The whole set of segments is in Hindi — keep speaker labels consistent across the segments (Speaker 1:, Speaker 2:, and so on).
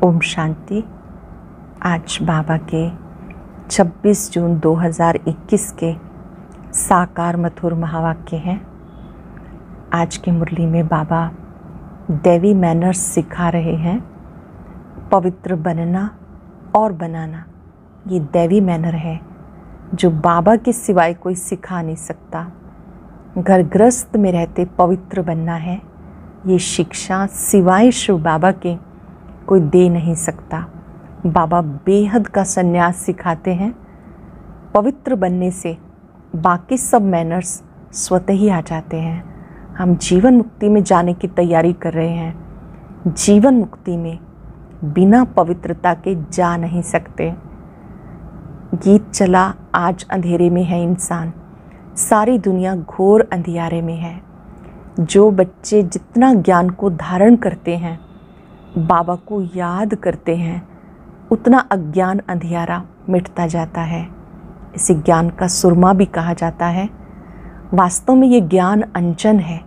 Speaker 1: ओम शांति। आज बाबा के 26 जून 2021 के साकार मधुर महावाक्य हैं। आज की मुरली में बाबा दैवी मैनर्स सिखा रहे हैं। पवित्र बनना और बनाना ये दैवी मैनर है जो बाबा के सिवाय कोई सिखा नहीं सकता। घर गृहस्थ में रहते पवित्र बनना है, ये शिक्षा सिवाय शिव बाबा के कोई दे नहीं सकता। बाबा बेहद का संन्यास सिखाते हैं। पवित्र बनने से बाकी सब मैनर्स स्वतः ही आ जाते हैं। हम जीवन मुक्ति में जाने की तैयारी कर रहे हैं। जीवन मुक्ति में बिना पवित्रता के जा नहीं सकते। गीत चला आज अंधेरे में है इंसान, सारी दुनिया घोर अंधियारे में है। जो बच्चे जितना ज्ञान को धारण करते हैं, बाबा को याद करते हैं, उतना अज्ञान अंधियारा मिटता जाता है। इसे ज्ञान का सुरमा भी कहा जाता है। वास्तव में ये ज्ञान अंजन है,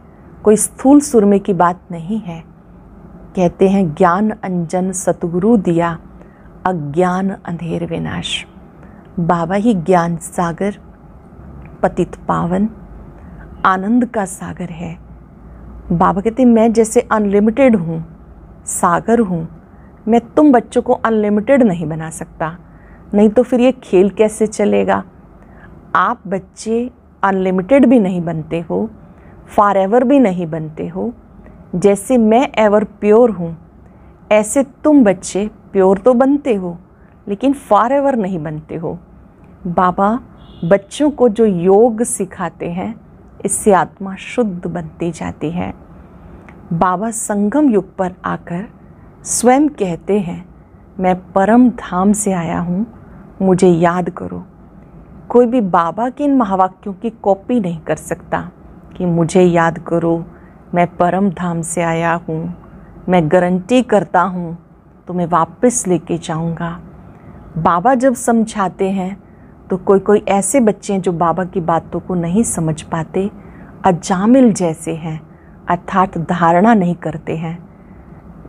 Speaker 1: कोई स्थूल सुरमे की बात नहीं है। कहते हैं ज्ञान अंजन सतगुरु दिया, अज्ञान अंधेर विनाश। बाबा ही ज्ञान सागर, पतित पावन, आनंद का सागर है। बाबा कहते हैं मैं जैसे अनलिमिटेड हूँ, सागर हूँ, मैं तुम बच्चों को अनलिमिटेड नहीं बना सकता, नहीं तो फिर ये खेल कैसे चलेगा। आप बच्चे अनलिमिटेड भी नहीं बनते हो, फॉर एवर भी नहीं बनते हो। जैसे मैं एवर प्योर हूँ, ऐसे तुम बच्चे प्योर तो बनते हो, लेकिन फॉर एवर नहीं बनते हो। बाबा बच्चों को जो योग सिखाते हैं, इससे आत्मा शुद्ध बनती जाती है। बाबा संगम युग पर आकर स्वयं कहते हैं मैं परम धाम से आया हूँ, मुझे याद करो। कोई भी बाबा के इन महावाक्यों की कॉपी नहीं कर सकता कि मुझे याद करो, मैं परम धाम से आया हूँ, मैं गारंटी करता हूँ तुम्हें वापस लेके जाऊँगा। बाबा जब समझाते हैं तो कोई कोई ऐसे बच्चे हैं जो बाबा की बातों को नहीं समझ पाते, अजामिल जैसे हैं, अर्थात धारणा नहीं करते हैं।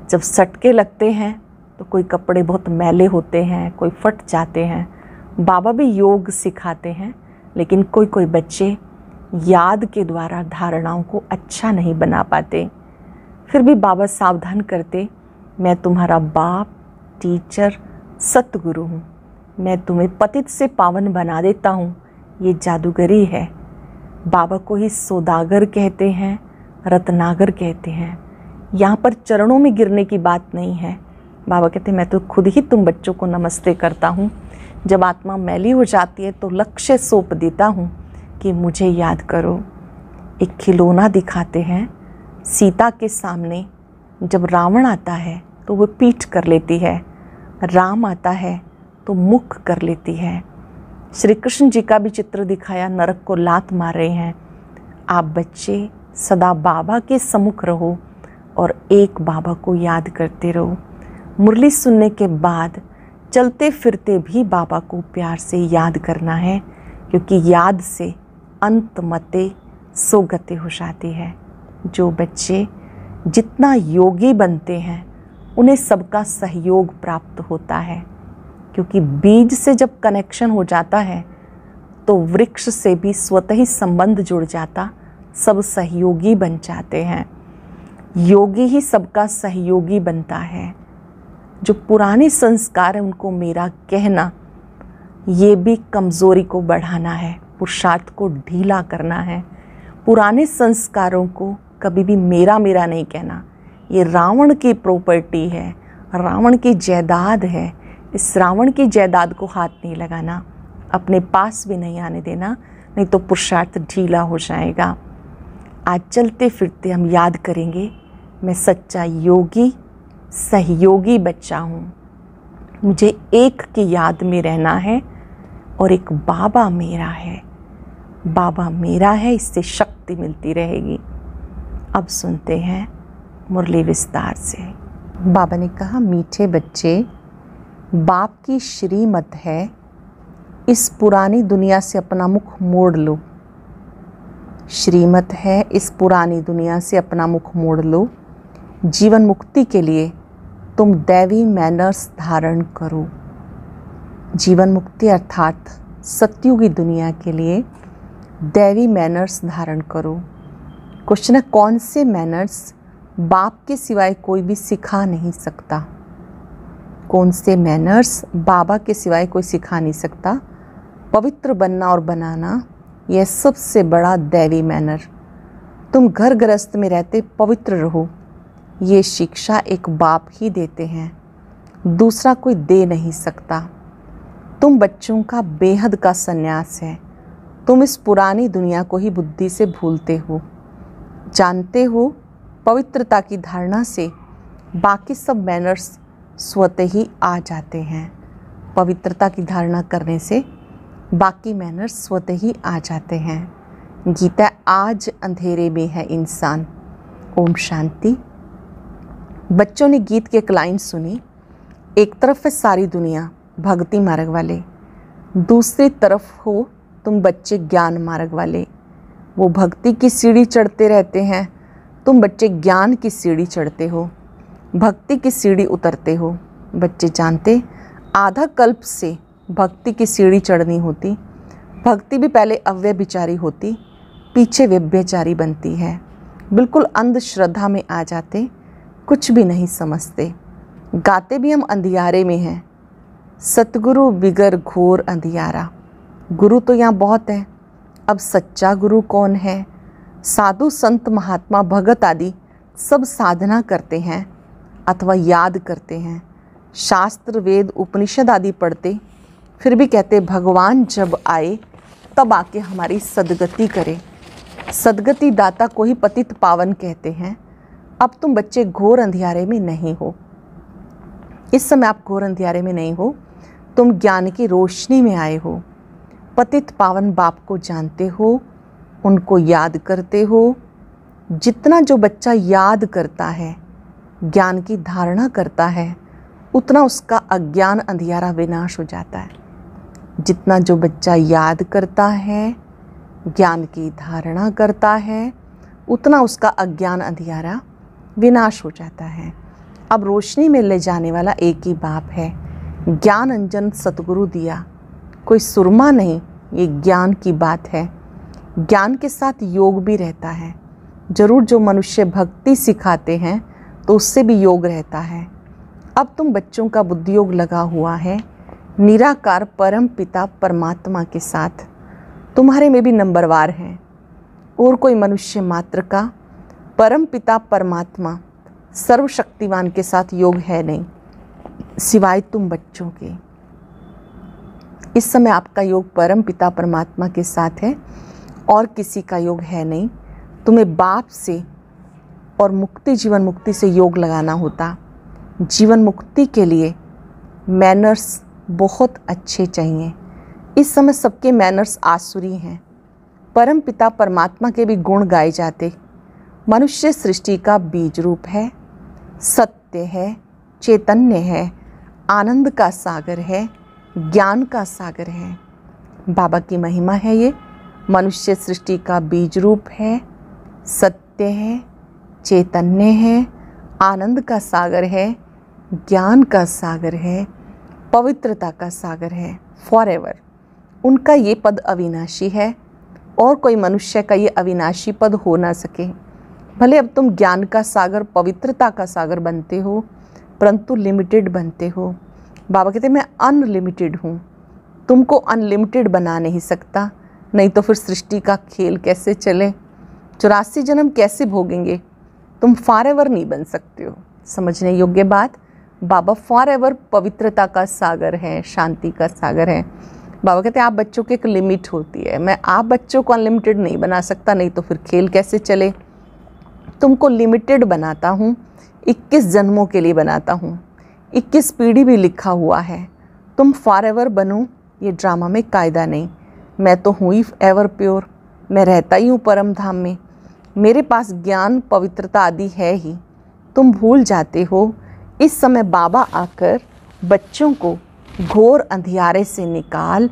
Speaker 1: जब सटके लगते हैं तो कोई कपड़े बहुत मैले होते हैं, कोई फट जाते हैं। बाबा भी योग सिखाते हैं, लेकिन कोई कोई बच्चे याद के द्वारा धारणाओं को अच्छा नहीं बना पाते। फिर भी बाबा सावधान करते, मैं तुम्हारा बाप, टीचर, सतगुरु हूँ, मैं तुम्हें पतित से पावन बना देता हूँ। ये जादूगरी है। बाबा को ही सौदागर कहते हैं, रत्नागर कहते हैं। यहाँ पर चरणों में गिरने की बात नहीं है। बाबा कहते हैं मैं तो खुद ही तुम बच्चों को नमस्ते करता हूँ। जब आत्मा मैली हो जाती है तो लक्ष्य सौंप देता हूँ कि मुझे याद करो। एक खिलौना दिखाते हैं, सीता के सामने जब रावण आता है तो वो पीठ कर लेती है, राम आता है तो मुख कर लेती है। श्री कृष्ण जी का भी चित्र दिखाया, नरक को लात मार रहे हैं। आप बच्चे सदा बाबा के सम्मुख रहो और एक बाबा को याद करते रहो। मुरली सुनने के बाद चलते फिरते भी बाबा को प्यार से याद करना है, क्योंकि याद से अंत मते सोगते हो जाती है। जो बच्चे जितना योगी बनते हैं उन्हें सबका सहयोग प्राप्त होता है, क्योंकि बीज से जब कनेक्शन हो जाता है तो वृक्ष से भी स्वतः ही संबंध जुड़ जाता, सब सहयोगी बन जाते हैं। योगी ही सबका सहयोगी बनता है। जो पुराने संस्कार हैं उनको मेरा कहना, ये भी कमज़ोरी को बढ़ाना है, पुरुषार्थ को ढीला करना है। पुराने संस्कारों को कभी भी मेरा मेरा नहीं कहना। ये रावण की प्रॉपर्टी है, रावण की जायदाद है। इस रावण की जायदाद को हाथ नहीं लगाना, अपने पास भी नहीं आने देना, नहीं तो पुरुषार्थ ढीला हो जाएगा। आज चलते फिरते हम याद करेंगे, मैं सच्चा योगी सहयोगी बच्चा हूँ। मुझे एक की याद में रहना है और एक बाबा मेरा है। बाबा मेरा है, इससे शक्ति मिलती रहेगी। अब सुनते हैं मुरली विस्तार से। बाबा ने कहा, मीठे बच्चे, बाप की श्रीमत है, इस पुरानी दुनिया से अपना मुख मोड़ लो। श्रीमत है, इस पुरानी दुनिया से अपना मुख मोड़ लो। जीवन मुक्ति के लिए तुम दैवी मैनर्स धारण करो। जीवन मुक्ति अर्थात सत्युगी दुनिया के लिए दैवी मैनर्स धारण करो। क्वेश्चन है, कौन से मैनर्स बाप के सिवाय कोई भी सिखा नहीं सकता? कौन से मैनर्स बाबा के सिवाय कोई सिखा नहीं सकता? पवित्र बनना और बनाना, यह सबसे बड़ा दैवी मैनर। तुम घर गृहस्थ में रहते पवित्र रहो, ये शिक्षा एक बाप ही देते हैं, दूसरा कोई दे नहीं सकता। तुम बच्चों का बेहद का संन्यास है। तुम इस पुरानी दुनिया को ही बुद्धि से भूलते हो। जानते हो, पवित्रता की धारणा से बाकी सब मैनर्स स्वतः ही आ जाते हैं। पवित्रता की धारणा करने से बाकी मैनर्स स्वतः ही आ जाते हैं। गीता, आज अंधेरे में है इंसान। ओम शांति। बच्चों ने गीत की एक लाइन सुनी, एक तरफ है सारी दुनिया भक्ति मार्ग वाले, दूसरी तरफ हो तुम बच्चे ज्ञान मार्ग वाले। वो भक्ति की सीढ़ी चढ़ते रहते हैं, तुम बच्चे ज्ञान की सीढ़ी चढ़ते हो, भक्ति की सीढ़ी उतरते हो। बच्चे जानते, आधा कल्प से भक्ति की सीढ़ी चढ़नी होती। भक्ति भी पहले अव्यभिचारी होती, पीछे व्यभिचारी बनती है। बिल्कुल अंधश्रद्धा में आ जाते, कुछ भी नहीं समझते। गाते भी हम अंधियारे में हैं। सतगुरु बिगर घोर अंधियारा। गुरु तो यहाँ बहुत है, अब सच्चा गुरु कौन है? साधु संत महात्मा भगत आदि सब साधना करते हैं अथवा याद करते हैं, शास्त्र वेद उपनिषद आदि पढ़ते, फिर भी कहते भगवान जब आए तब आके हमारी सदगति करे। सदगति दाता को ही पतित पावन कहते हैं। अब तुम बच्चे घोर अंधियारे में नहीं हो। इस समय आप घोर अंधियारे में नहीं हो, तुम ज्ञान की रोशनी में आए हो। पतित पावन बाप को जानते हो, उनको याद करते हो। जितना जो बच्चा याद करता है, ज्ञान की धारणा करता है, उतना उसका अज्ञान अंधियारा विनाश हो जाता है। जितना जो बच्चा याद करता है, ज्ञान की धारणा करता है, उतना उसका अज्ञान अंधियारा विनाश हो जाता है। अब रोशनी में ले जाने वाला एक ही बाप है। ज्ञान अंजन सतगुरु दिया, कोई सुरमा नहीं, ये ज्ञान की बात है। ज्ञान के साथ योग भी रहता है। जरूर जो मनुष्य भक्ति सिखाते हैं तो उससे भी योग रहता है। अब तुम बच्चों का बुद्धि योग लगा हुआ है निराकार परम पिता परमात्मा के साथ। तुम्हारे में भी नंबरवार हैं, और कोई मनुष्य मात्र का परम पिता परमात्मा सर्वशक्तिवान के साथ योग है नहीं, सिवाय तुम बच्चों के। इस समय आपका योग परम पिता परमात्मा के साथ है और किसी का योग है नहीं। तुम्हें बाप से और मुक्ति जीवन मुक्ति से योग लगाना होता। जीवन मुक्ति के लिए मैनर्स बहुत अच्छे चाहिए। इस समय सबके मैनर्स आसुरी हैं। परम पिता परमात्मा के भी गुण गाए जाते। मनुष्य सृष्टि का बीज रूप है, सत्य है, चैतन्य है, आनंद का सागर है, ज्ञान का सागर है। बाबा की महिमा है ये। मनुष्य सृष्टि का बीज रूप है, सत्य है, चैतन्य है, आनंद का सागर है, ज्ञान का सागर है, पवित्रता का सागर है, फॉरएवर। उनका ये पद अविनाशी है और कोई मनुष्य का ये अविनाशी पद हो ना सके। भले अब तुम ज्ञान का सागर, पवित्रता का सागर बनते हो, परंतु लिमिटेड बनते हो। बाबा कहते मैं अनलिमिटेड हूँ, तुमको अनलिमिटेड बना नहीं सकता, नहीं तो फिर सृष्टि का खेल कैसे चले, 84 जन्म कैसे भोगेंगे। तुम फॉरएवर नहीं बन सकते हो। समझने योग्य बात, बाबा फॉरएवर पवित्रता का सागर है, शांति का सागर है। बाबा कहते हैं आप बच्चों की एक लिमिट होती है, मैं आप बच्चों को अनलिमिटेड नहीं बना सकता, नहीं तो फिर खेल कैसे चले। तुमको लिमिटेड बनाता हूँ, 21 जन्मों के लिए बनाता हूँ, 21 पीढ़ी भी लिखा हुआ है। तुम फॉरएवर बनो, ये ड्रामा में कायदा नहीं। मैं तो हूँ ही एवर प्योर, मैं रहता ही हूँ परम धाम में। मेरे पास ज्ञान पवित्रता आदि है ही, तुम भूल जाते हो। इस समय बाबा आकर बच्चों को घोर अंधियारे से निकाल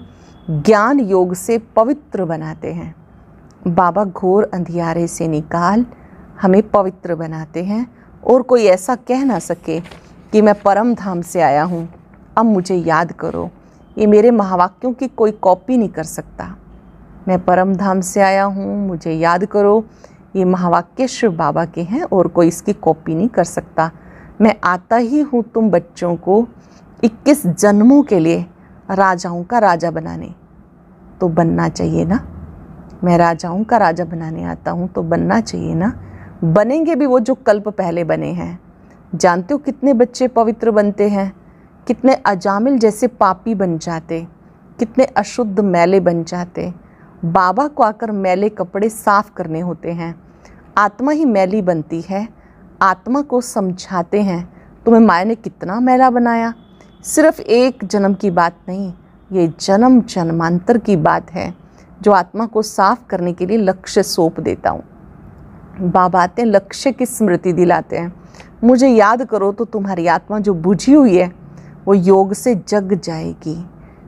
Speaker 1: ज्ञान योग से पवित्र बनाते हैं। बाबा घोर अंधियारे से निकाल हमें पवित्र बनाते हैं, और कोई ऐसा कह ना सके कि कि मैं परम धाम से आया हूँ, अब मुझे याद करो। ये मेरे महावाक्यों की कोई कॉपी नहीं कर सकता। मैं परम धाम से आया हूँ, मुझे याद करो। ये महावाक्य शिव बाबा के हैं और कोई इसकी कॉपी नहीं कर सकता। मैं आता ही हूँ तुम बच्चों को 21 जन्मों के लिए राजाओं का राजा बनाने। तो बनना चाहिए ना, मैं राजाओं का राजा बनाने आता हूँ तो बनना चाहिए ना। बनेंगे भी वो जो कल्प पहले बने हैं। जानते हो कितने बच्चे पवित्र बनते हैं, कितने अजामिल जैसे पापी बन जाते, कितने अशुद्ध मैले बन जाते। बाबा को आकर मैले कपड़े साफ करने होते हैं। आत्मा ही मैली बनती है। आत्मा को समझाते हैं तुम्हें माया ने कितना मैला बनाया। सिर्फ एक जन्म की बात नहीं, ये जन्म जन्मांतर की बात है जो आत्मा को साफ करने के लिए लक्ष्य सौंप देता हूँ। बाबा आते हैं, लक्ष्य की स्मृति दिलाते हैं। मुझे याद करो तो तुम्हारी आत्मा जो बुझी हुई है वो योग से जग जाएगी।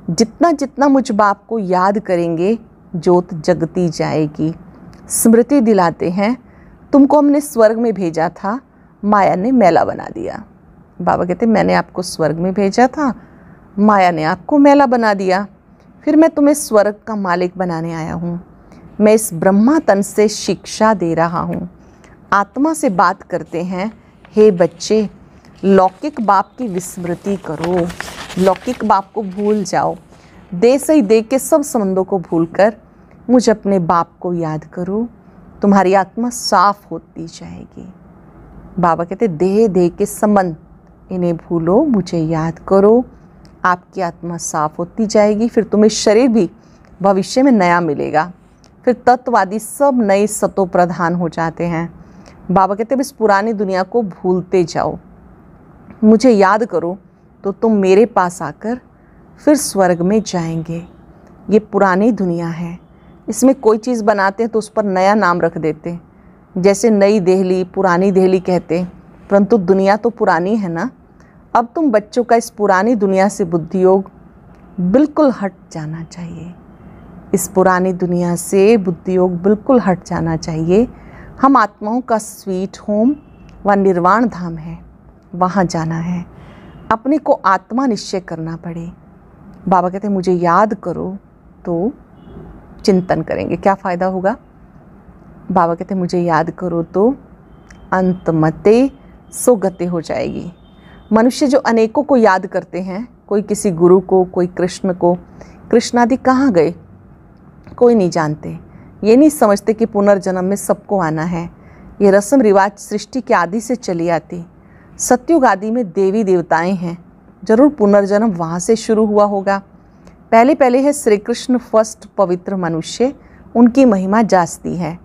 Speaker 1: जितना जितना मुझ बाप को याद करेंगे ज्योत जगती जाएगी। स्मृति दिलाते हैं, तुमको हमने स्वर्ग में भेजा था, माया ने मैला बना दिया। बाबा कहते मैंने आपको स्वर्ग में भेजा था, माया ने आपको मैला बना दिया। फिर मैं तुम्हें स्वर्ग का मालिक बनाने आया हूँ। मैं इस ब्रह्मा तन से शिक्षा दे रहा हूँ। आत्मा से बात करते हैं, हे बच्चे लौकिक बाप की विस्मृति करो, लौकिक बाप को भूल जाओ। दे सही दे के सब संबंधों को भूलकर मुझे अपने बाप को याद करो, तुम्हारी आत्मा साफ होती जाएगी। बाबा कहते देह देह के संबंध इन्हें भूलो, मुझे याद करो, आपकी आत्मा साफ होती जाएगी। फिर तुम्हें शरीर भी भविष्य में नया मिलेगा। फिर तत्ववादी सब नए सतो प्रधान हो जाते हैं। बाबा कहते हैं इस पुरानी दुनिया को भूलते जाओ, मुझे याद करो तो तुम मेरे पास आकर फिर स्वर्ग में जाएंगे। ये पुरानी दुनिया है, इसमें कोई चीज़ बनाते हैं तो उस पर नया नाम रख देते हैं। जैसे नई दिल्ली, पुरानी दिल्ली कहते, परंतु दुनिया तो पुरानी है ना। अब तुम बच्चों का इस पुरानी दुनिया से बुद्धि योग बिल्कुल हट जाना चाहिए। इस पुरानी दुनिया से बुद्धि योग बिल्कुल हट जाना चाहिए। हम आत्माओं का स्वीट होम व निर्वाण धाम है, वहाँ जाना है। अपने को आत्मा निश्चय करना पड़े। बाबा कहते हैं मुझे याद करो तो चिंतन करेंगे, क्या फ़ायदा होगा। बाबा कहते हैं मुझे याद करो तो अंतमते सुगति हो जाएगी। मनुष्य जो अनेकों को याद करते हैं, कोई किसी गुरु को, कोई कृष्ण को, कृष्णादि कहाँ गए कोई नहीं जानते। ये नहीं समझते कि पुनर्जन्म में सबको आना है। ये रस्म रिवाज सृष्टि के आदि से चली आती। सत्युग आदि में देवी देवताएं हैं, जरूर पुनर्जन्म वहाँ से शुरू हुआ होगा। पहले पहले है श्री कृष्ण फर्स्ट पवित्र मनुष्य, उनकी महिमा जास्ती है।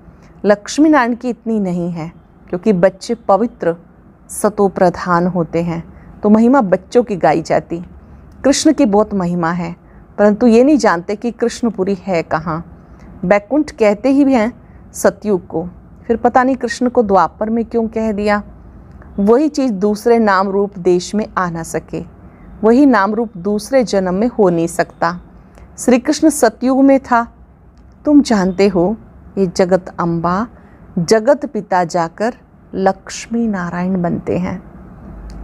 Speaker 1: लक्ष्मी नारायण की इतनी नहीं है क्योंकि बच्चे पवित्र सतो प्रधान होते हैं, तो महिमा बच्चों की गाई जाती। कृष्ण की बहुत महिमा है, परंतु ये नहीं जानते कि कृष्णपुरी है कहाँ। बैकुंठ कहते ही भी हैं सतयुग को, फिर पता नहीं कृष्ण को द्वापर में क्यों कह दिया। वही चीज़ दूसरे नाम रूप देश में आ ना सके, वही नाम रूप दूसरे जन्म में हो नहीं सकता। श्री कृष्ण सतयुग में था, तुम जानते हो। ये जगत अम्बा, जगत पिता जाकर लक्ष्मी नारायण बनते हैं।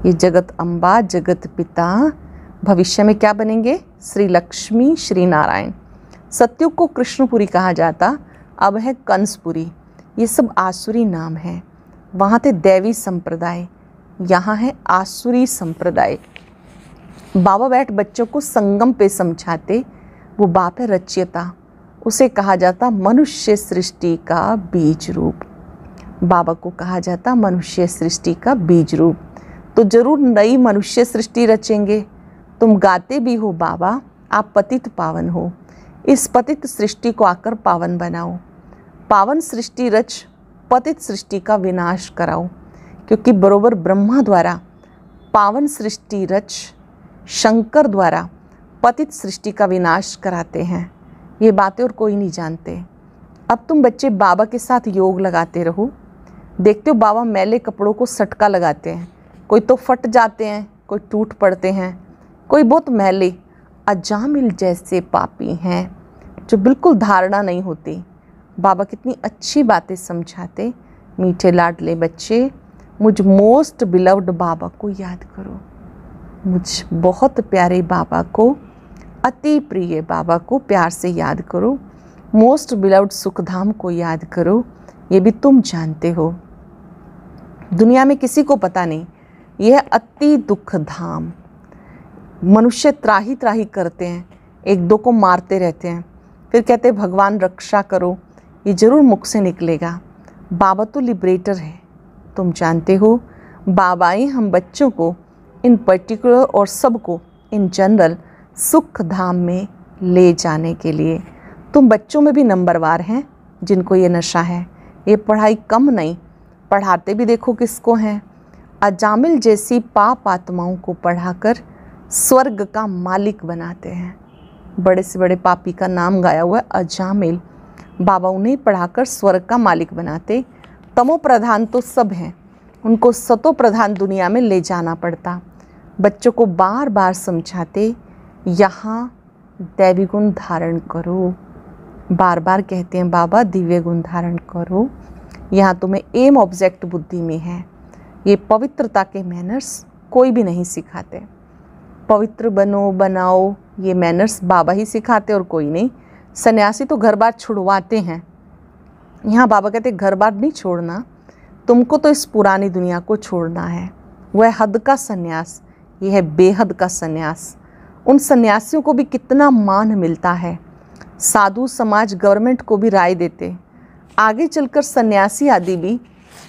Speaker 1: ये जगत अम्बा, जगत पिता भविष्य में क्या बनेंगे, श्री लक्ष्मी श्री नारायण। सतयुग को कृष्णपुरी कहा जाता, अब है कंसपुरी। ये सब आसुरी नाम हैं। वहाँ थे दैवी संप्रदाय, यहाँ है आसुरी संप्रदाय। बाबा बैठ बच्चों को संगम पे समझाते। वो बाप है रचयिता, उसे कहा जाता मनुष्य सृष्टि का बीज रूप। बाबा को कहा जाता मनुष्य सृष्टि का बीज रूप। तो जरूर नई मनुष्य सृष्टि रचेंगे। तुम गाते भी हो बाबा आप पतित पावन हो, इस पतित सृष्टि को आकर पावन बनाओ। पावन सृष्टि रच पतित सृष्टि का विनाश कराओ, क्योंकि बरोबर ब्रह्मा द्वारा पावन सृष्टि रच शंकर द्वारा पतित सृष्टि का विनाश कराते हैं। ये बातें और कोई नहीं जानते। अब तुम बच्चे बाबा के साथ योग लगाते रहो। देखते हो बाबा मैले कपड़ों को सटका लगाते हैं, कोई तो फट जाते हैं, कोई टूट पड़ते हैं, कोई बहुत मैले अजामिल जैसे पापी हैं जो बिल्कुल धारणा नहीं होती। बाबा कितनी अच्छी बातें समझाते। मीठे लाडले बच्चे, मुझ मोस्ट बिलव्ड बाबा को याद करो। मुझ बहुत प्यारे बाबा को, अति प्रिय बाबा को प्यार से याद करो। मोस्ट बिलव्ड सुखधाम को याद करो। ये भी तुम जानते हो, दुनिया में किसी को पता नहीं, यह अति दुख धाम। मनुष्य त्राही त्राही करते हैं, एक दो को मारते रहते हैं, फिर कहते हैं भगवान रक्षा करो, ये जरूर मुख से निकलेगा। बाबा तो लिबरेटर है, तुम जानते हो। बाबा ही हम बच्चों को इन पर्टिकुलर और सबको इन जनरल सुख धाम में ले जाने के लिए। तुम बच्चों में भी नंबरवार हैं जिनको ये नशा है। ये पढ़ाई कम नहीं, पढ़ाते भी देखो किसको हैं। अजामिल जैसी पाप आत्माओं को पढ़ाकर स्वर्ग का मालिक बनाते हैं। बड़े से बड़े पापी का नाम गाया हुआ है अजामिल। बाबा उन्हें पढ़ाकर स्वर्ग का मालिक बनाते। तमो प्रधान तो सब हैं, उनको सतो प्रधान दुनिया में ले जाना पड़ता। बच्चों को बार बार समझाते, यहाँ दैवी गुण धारण करो। बार बार कहते हैं बाबा दिव्य गुण धारण करो। यहाँ तुम्हें एम ऑब्जेक्ट बुद्धि में है। ये पवित्रता के मैनर्स कोई भी नहीं सिखाते। पवित्र बनो बनाओ ये मैनर्स बाबा ही सिखाते और कोई नहीं। सन्यासी तो घर बार छुड़वाते हैं। यहाँ बाबा कहते घर बार नहीं छोड़ना, तुमको तो इस पुरानी दुनिया को छोड़ना है। वह हद का सन्यास, यह है बेहद का सन्यास। उन सन्यासियों को भी कितना मान मिलता है। साधु समाज गवर्नमेंट को भी राय देते, आगे चलकर सन्यासी आदि भी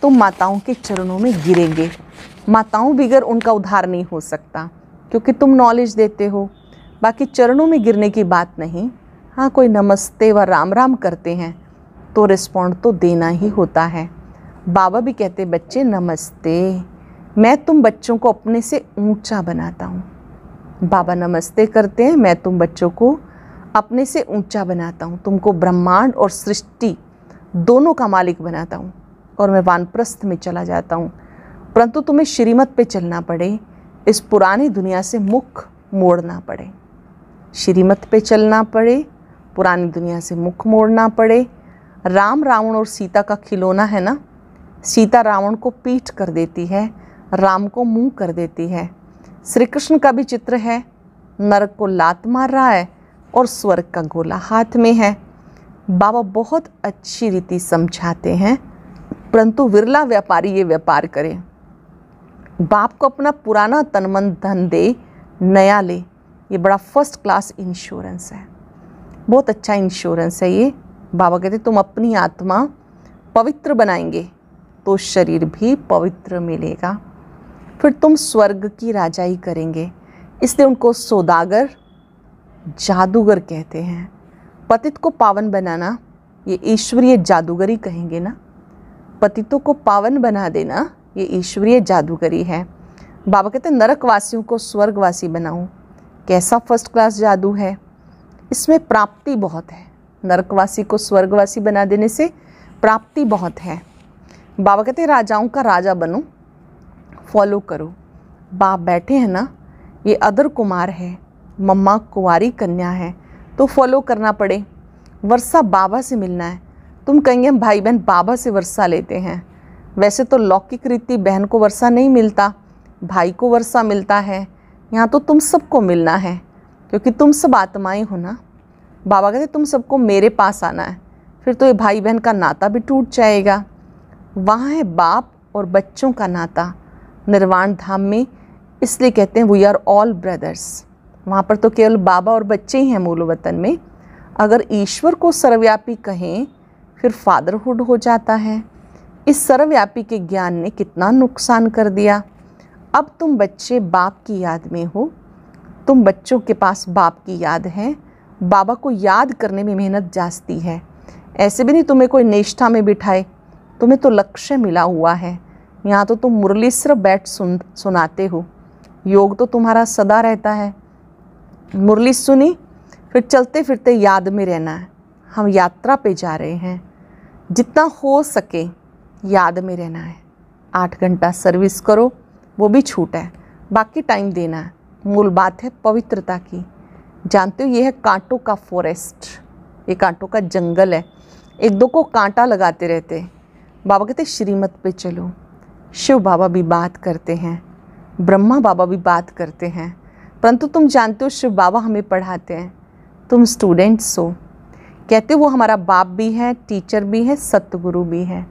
Speaker 1: तो माताओं के चरणों में गिरेंगे। माताओं बिगर उनका उद्धार नहीं हो सकता, क्योंकि तुम नॉलेज देते हो। बाकी चरणों में गिरने की बात नहीं। हाँ, कोई नमस्ते व राम राम करते हैं तो रिस्पॉन्ड तो देना ही होता है। बाबा भी कहते बच्चे नमस्ते, मैं तुम बच्चों को अपने से ऊंचा बनाता हूँ। बाबा नमस्ते करते हैं, मैं तुम बच्चों को अपने से ऊंचा बनाता हूँ। तुमको ब्रह्मांड और सृष्टि दोनों का मालिक बनाता हूँ और मैं वानप्रस्थ में चला जाता हूँ। परंतु तुम्हें श्रीमत पे चलना पड़े, इस पुरानी दुनिया से मुख मोड़ना पड़े। श्रीमत पे चलना पड़े, पुरानी दुनिया से मुख मोड़ना पड़े। राम रावण और सीता का खिलौना है ना। सीता रावण को पीठ कर देती है, राम को मुंह कर देती है। श्री कृष्ण का भी चित्र है, नरक को लात मार रहा है और स्वर्ग का गोला हाथ में है। बाबा बहुत अच्छी रीति समझाते हैं, परंतु विरला व्यापारी ये व्यापार करे। बाप को अपना पुराना तन मन धन दे, नया ले। ये बड़ा फर्स्ट क्लास इंश्योरेंस है, बहुत अच्छा इंश्योरेंस है ये। बाबा कहते तुम अपनी आत्मा पवित्र बनाएंगे तो शरीर भी पवित्र मिलेगा, फिर तुम स्वर्ग की राजाई करेंगे। इसलिए उनको सौदागर जादूगर कहते हैं। पतित को पावन बनाना ये ईश्वरीय जादूगरी कहेंगे ना। पतितों को पावन बना देना ये ईश्वरीय जादूगरी है। बाबा कहते हैं नरकवासियों को स्वर्गवासी बनाऊं। कैसा फर्स्ट क्लास जादू है, इसमें प्राप्ति बहुत है। नरकवासी को स्वर्गवासी बना देने से प्राप्ति बहुत है। बाबा कहते हैं राजाओं का राजा बनो, फॉलो करो। बाप बैठे हैं ना, ये अदर कुमार है, मम्मा कुंवारी कन्या है, तो फॉलो करना पड़े। वर्षा बाबा से मिलना है। तुम कहेंगे हम भाई बहन बाबा से वर्षा लेते हैं। वैसे तो लौकिक रीति बहन को वर्षा नहीं मिलता, भाई को वर्षा मिलता है। यहाँ तो तुम सबको मिलना है, क्योंकि तुम सब आत्माएं हो ना। बाबा कहते तुम सबको मेरे पास आना है, फिर तो ये भाई बहन का नाता भी टूट जाएगा। वहाँ है बाप और बच्चों का नाता निर्वाण धाम में, इसलिए कहते हैं वी आर ऑल ब्रदर्स। वहाँ पर तो केवल बाबा और बच्चे ही हैं मूल वतन में। अगर ईश्वर को सर्वव्यापी कहें फिर फादरहुड हो जाता है। इस सर्वव्यापी के ज्ञान ने कितना नुकसान कर दिया। अब तुम बच्चे बाप की याद में हो, तुम बच्चों के पास बाप की याद है। बाबा को याद करने में मेहनत जास्ती है। ऐसे भी नहीं तुम्हें कोई निष्ठा में बिठाए, तुम्हें तो लक्ष्य मिला हुआ है। यहाँ तो तुम मुरली सिर्फ बैठ सुनाते हो, योग तो तुम्हारा सदा रहता है। मुरली सुनी, फिर चलते फिरते याद में रहना है। हम यात्रा पे जा रहे हैं, जितना हो सके याद में रहना है। 8 घंटा सर्विस करो, वो भी छूट है, बाकी टाइम देना है। मूल बात है पवित्रता की। जानते हो ये है कांटों का फॉरेस्ट, ये कांटों का जंगल है। एक दो को कांटा लगाते रहते। बाबा कहते श्रीमत पे चलो। शिव बाबा भी बात करते हैं, ब्रह्मा बाबा भी बात करते हैं, परंतु तुम जानते हो शिव बाबा हमें पढ़ाते हैं, तुम स्टूडेंट्स हो। कहते वो हमारा बाप भी है, टीचर भी है, सतगुरु भी है।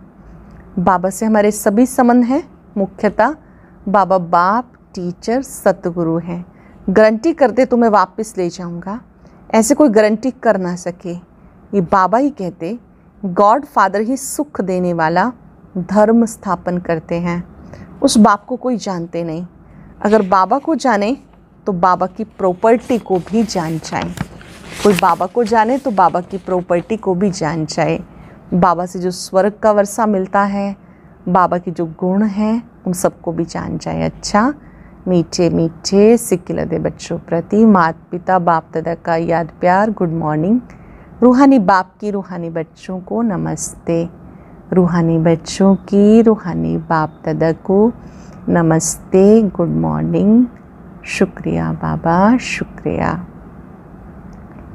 Speaker 1: बाबा से हमारे सभी संबंध हैं, मुख्यतः बाबा बाप, टीचर, सतगुरु हैं। गारंटी करते तो मैं वापस ले जाऊंगा, ऐसे कोई गारंटी कर ना सके। ये बाबा ही कहते, गॉड फादर ही सुख देने वाला धर्म स्थापन करते हैं। उस बाप को कोई जानते नहीं। अगर बाबा को जाने तो बाबा की प्रॉपर्टी को भी जान जाए। कोई बाबा को जाने तो बाबा की प्रॉपर्टी को भी जान जाए। बाबा से जो स्वर्ग का वर्षा मिलता है, बाबा के जो गुण हैं, उन सबको भी जान जाए। अच्छा, मीठे मीठे सिक्किलदे बच्चों प्रति माता पिता बाप दादा का याद प्यार, गुड मॉर्निंग। रूहानी बाप की रूहानी बच्चों को नमस्ते। रूहानी बच्चों की रूहानी बाप दादा को नमस्ते, गुड मॉर्निंग। शुक्रिया बाबा, शुक्रिया।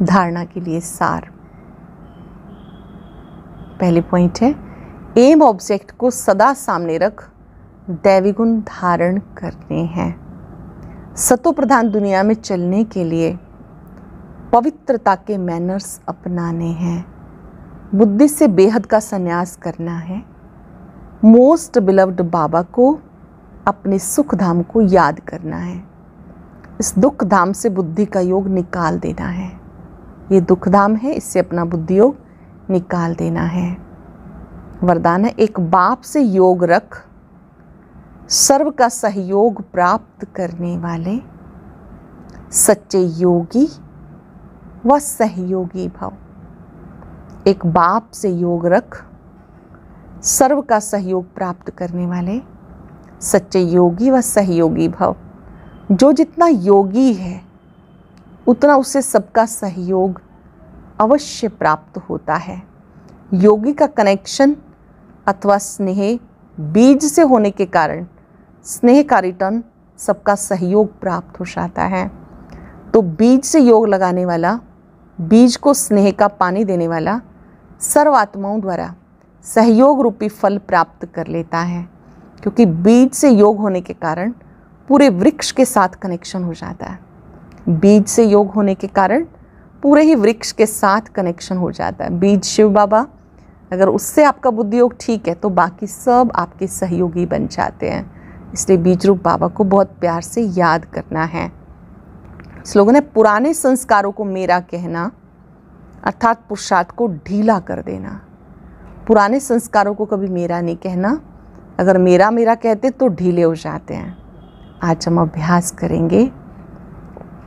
Speaker 1: धारणा के लिए सार। पहले पॉइंट है, एम ऑब्जेक्ट को सदा सामने रख दैवी गुण धारण करने हैं। सतो प्रधान दुनिया में चलने के लिए पवित्रता के मैनर्स अपनाने हैं। बुद्धि से बेहद का संन्यास करना है। मोस्ट बिलव्ड बाबा को अपने सुख धाम को याद करना है। इस दुख धाम से बुद्धि का योग निकाल देना है। ये दुख धाम है, इससे अपना बुद्धि योग निकाल देना है। वरदान है, एक बाप से योग रख, सर्व का सहयोग प्राप्त करने वाले सच्चे योगी व सहयोगी भव। एक बाप से योग रख, सर्व का सहयोग प्राप्त करने वाले सच्चे योगी व सहयोगी भव। जो जितना योगी है उतना उसे सबका सहयोग अवश्य प्राप्त होता है। योगी का कनेक्शन अथवा स्नेह बीज से होने के कारण स्नेह का रिटर्न सबका सहयोग प्राप्त हो जाता है। तो बीज से योग लगाने वाला, बीज को स्नेह का पानी देने वाला सर्व आत्माओं द्वारा सहयोग रूपी फल प्राप्त कर लेता है, क्योंकि बीज से योग होने के कारण पूरे वृक्ष के साथ कनेक्शन हो जाता है। बीज से योग होने के कारण पूरे ही वृक्ष के साथ कनेक्शन हो जाता है। बीज शिव बाबा, अगर उससे आपका बुद्धि योग ठीक है तो बाकी सब आपके सहयोगी बन जाते हैं। इसलिए बीज रूप बाबा को बहुत प्यार से याद करना है। स्लोगन है, पुराने संस्कारों को मेरा कहना अर्थात पुरुषार्थ को ढीला कर देना। पुराने संस्कारों को कभी मेरा नहीं कहना। अगर मेरा मेरा कहते तो ढीले हो जाते हैं। आज हम अभ्यास करेंगे,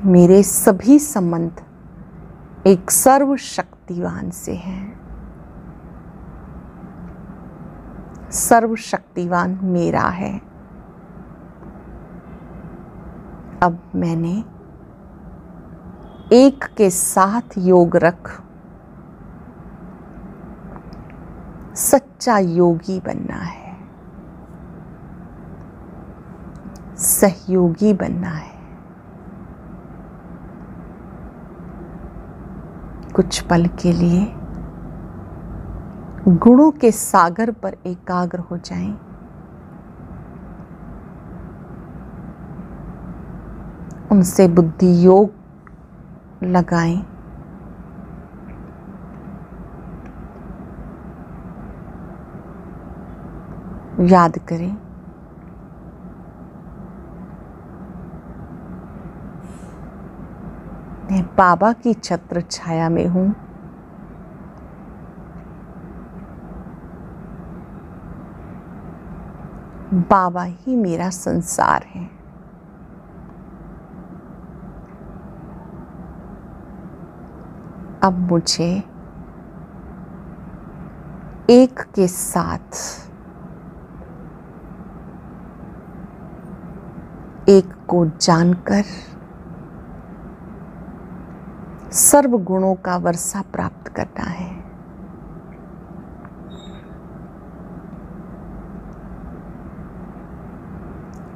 Speaker 1: मेरे सभी संबंध एक सर्वशक्तिवान से हैं। सर्वशक्तिवान मेरा है। अब मैंने एक के साथ योग रख सच्चा योगी बनना है, सहयोगी बनना है। कुछ पल के लिए गुणों के सागर पर एकाग्र हो जाएं। उनसे बुद्धि योग लगाएं। याद करें, मैं बाबा की छत्र छाया में हूं। बाबा ही मेरा संसार है। अब मुझे एक के साथ एक को जानकर सर्व गुणों का वर्षा प्राप्त करना है।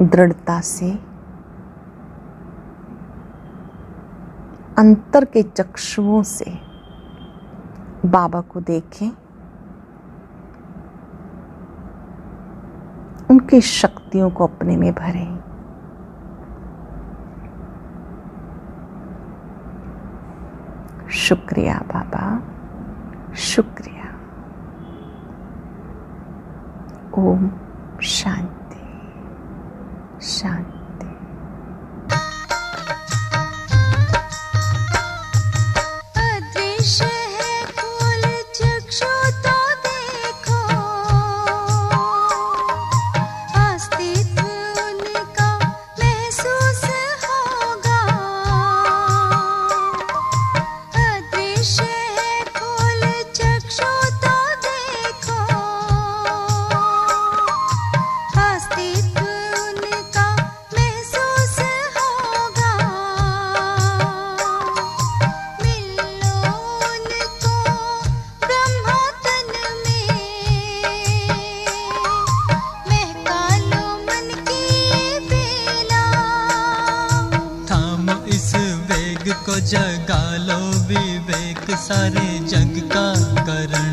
Speaker 1: दृढ़ता से अंतर के चक्षुओं से बाबा को देखें। उनकी शक्तियों को अपने में भरें। शुक्रिया बाबा, शुक्रिया। ओम शांति शांति।
Speaker 2: अदृश्य है खोल चक्षु तो देखो, अस्तित्व उनका महसूस होगा। अदृश्य है खोल चक्षु तो देखो, अस्तित्व उनका महसूस होगा। मिल लो उनको ब्रह्मा तन में, महका लो मन की बेला।
Speaker 3: थामो इस वेग को, जगा लो विवेक, सारे जग का करण